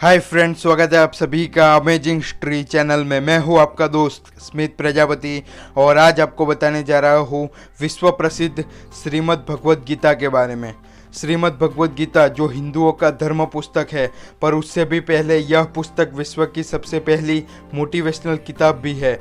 Hi friends, स्वागत है आप सभी का अमेजिंग हिस्ट्री चैनल में। मैं हूं आपका दोस्त स्मित प्रजापति और आज आपको बताने जा रहा हूं विश्व प्रसिद्ध श्रीमद् भगवद गीता के बारे में। श्रीमद् भगवद गीता जो हिंदुओं का धर्म पुस्तक है, पर उससे भी पहले यह पुस्तक विश्व की सबसे पहली मोटिवेशनल किताब भी है,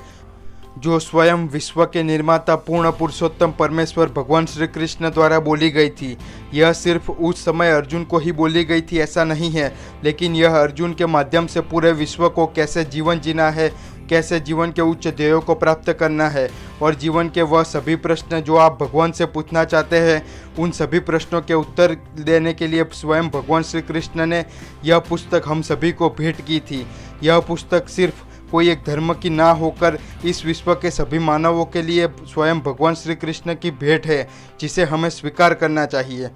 जो स्वयं विश्व के निर्माता पूर्ण पुरुषोत्तम परमेश्वर भगवान श्री कृष्ण द्वारा बोली गई थी। यह सिर्फ उस समय अर्जुन को ही बोली गई थी ऐसा नहीं है, लेकिन यह अर्जुन के माध्यम से पूरे विश्व को कैसे जीवन जीना है, कैसे जीवन के उच्च ध्येयों को प्राप्त करना है और जीवन के वह सभी प्रश्न जो आप भगवान से पूछना चाहते हैं, उन सभी प्रश्नों के उत्तर देने के लिए स्वयं भगवान श्री कृष्ण ने यह पुस्तक हम सभी को भेंट की थी। यह पुस्तक सिर्फ कोई एक धर्म की ना होकर इस विश्व के सभी मानवों के लिए स्वयं भगवान श्री कृष्ण की भेंट है, जिसे हमें स्वीकार करना चाहिए।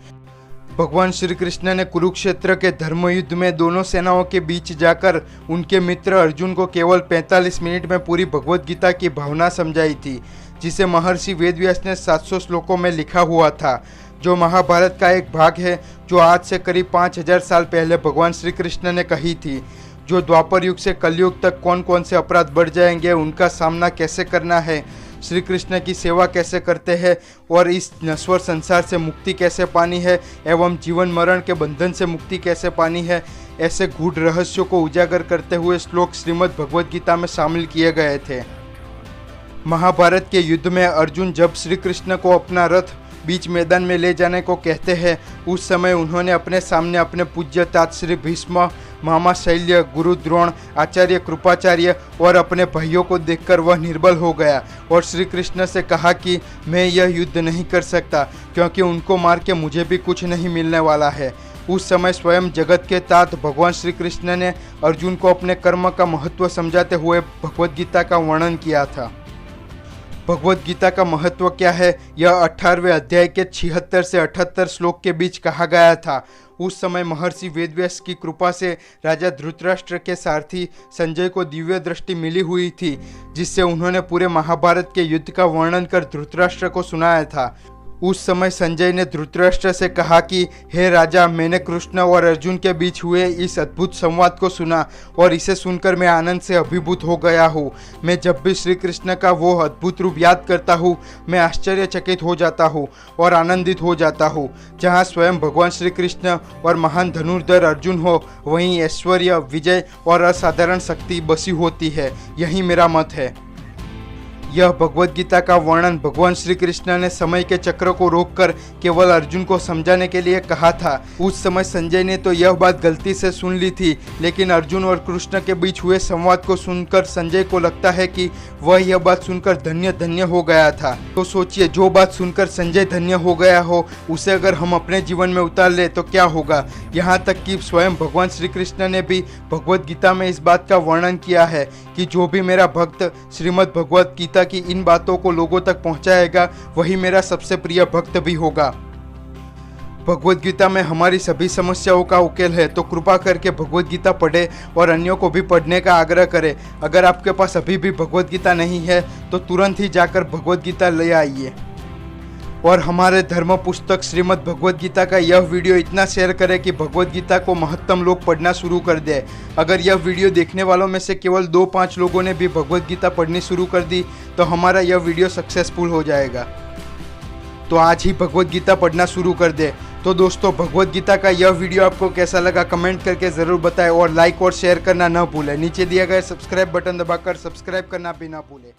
भगवान श्री कृष्ण ने कुरुक्षेत्र के धर्म युद्ध में दोनों सेनाओं के बीच जाकर उनके मित्र अर्जुन को केवल 45 मिनट में पूरी भगवद गीता की भावना समझाई थी, जिसे महर्षि वेदव्यास ने 700 श्लोकों में लिखा हुआ था, जो महाभारत का एक भाग है, जो आज से करीब 5000 साल पहले भगवान श्री कृष्ण ने कही थी। जो द्वापर युग से कलयुग तक कौन कौन से अपराध बढ़ जाएंगे, उनका सामना कैसे करना है, श्री कृष्ण की सेवा कैसे करते हैं और इस नश्वर संसार से मुक्ति कैसे पानी है एवं जीवन मरण के बंधन से मुक्ति कैसे पानी है, ऐसे गूढ़ रहस्यों को उजागर करते हुए श्लोक श्रीमद् भगवद गीता में शामिल किए गए थे। महाभारत के युद्ध में अर्जुन जब श्री कृष्ण को अपना रथ बीच मैदान में ले जाने को कहते हैं, उस समय उन्होंने अपने सामने अपने पूज्य तात श्री भीष्म, मामा शैल्य, गुरु द्रोण, आचार्य कृपाचार्य और अपने भाइयों को देखकर वह निर्बल हो गया और श्री कृष्ण से कहा कि मैं यह युद्ध नहीं कर सकता, क्योंकि उनको मार के मुझे भी कुछ नहीं मिलने वाला है। उस समय स्वयं जगत के तात भगवान श्री कृष्ण ने अर्जुन को अपने कर्म का महत्व समझाते हुए भगवद गीता का वर्णन किया था। भगवद गीता का महत्व क्या है, यह 18वें अध्याय के 76 से 78 श्लोक के बीच कहा गया था। उस समय महर्षि वेदव्यास की कृपा से राजा धृतराष्ट्र के सारथी संजय को दिव्य दृष्टि मिली हुई थी, जिससे उन्होंने पूरे महाभारत के युद्ध का वर्णन कर धृतराष्ट्र को सुनाया था। उस समय संजय ने धृतराष्ट्र से कहा कि हे राजा, मैंने कृष्ण और अर्जुन के बीच हुए इस अद्भुत संवाद को सुना और इसे सुनकर मैं आनंद से अभिभूत हो गया हूँ। मैं जब भी श्री कृष्ण का वो अद्भुत रूप याद करता हूँ, मैं आश्चर्यचकित हो जाता हूँ और आनंदित हो जाता हूँ। जहाँ स्वयं भगवान श्री कृष्ण और महान धनुर्धर अर्जुन हो, वहीं ऐश्वर्य, विजय और असाधारण शक्ति बसी होती है। यही मेरा मत है। यह भगवद गीता का वर्णन भगवान श्री कृष्ण ने समय के चक्र को रोककर केवल अर्जुन को समझाने के लिए कहा था। उस समय संजय ने तो यह बात गलती से सुन ली थी, लेकिन अर्जुन और कृष्ण के बीच हुए संवाद को सुनकर संजय को लगता है कि वह यह बात सुनकर धन्य धन्य हो गया था। तो सोचिए, जो बात सुनकर संजय धन्य हो गया हो, उसे अगर हम अपने जीवन में उतार ले तो क्या होगा। यहाँ तक कि स्वयं भगवान श्री कृष्ण ने भी भगवद गीता में इस बात का वर्णन किया है कि जो भी मेरा भक्त श्रीमद् भगवद गीता की इन बातों को लोगों तक पहुंचाएगा, वही मेरा सबसे प्रिय भक्त भी होगा। भगवद गीता में हमारी सभी समस्याओं का उकेल है, तो कृपा करके भगवद गीता पढ़े और अन्यों को भी पढ़ने का आग्रह करें। अगर आपके पास अभी भी भगवद गीता नहीं है तो तुरंत ही जाकर भगवद गीता ले आइए और हमारे धर्म पुस्तक श्रीमद् भगवद गीता का यह वीडियो इतना शेयर करें कि भगवद गीता को महत्तम लोग पढ़ना शुरू कर दें। अगर यह वीडियो देखने वालों में से केवल 2-5 लोगों ने भी भगवद गीता पढ़नी शुरू कर दी तो हमारा यह वीडियो सक्सेसफुल हो जाएगा। तो आज ही भगवद गीता पढ़ना शुरू कर दें। तो दोस्तों, भगवद गीता का यह वीडियो आपको कैसा लगा कमेंट करके ज़रूर बताएं और लाइक और शेयर करना न भूलें। नीचे दिया गया सब्सक्राइब बटन दबाकर सब्सक्राइब करना भी ना भूलें।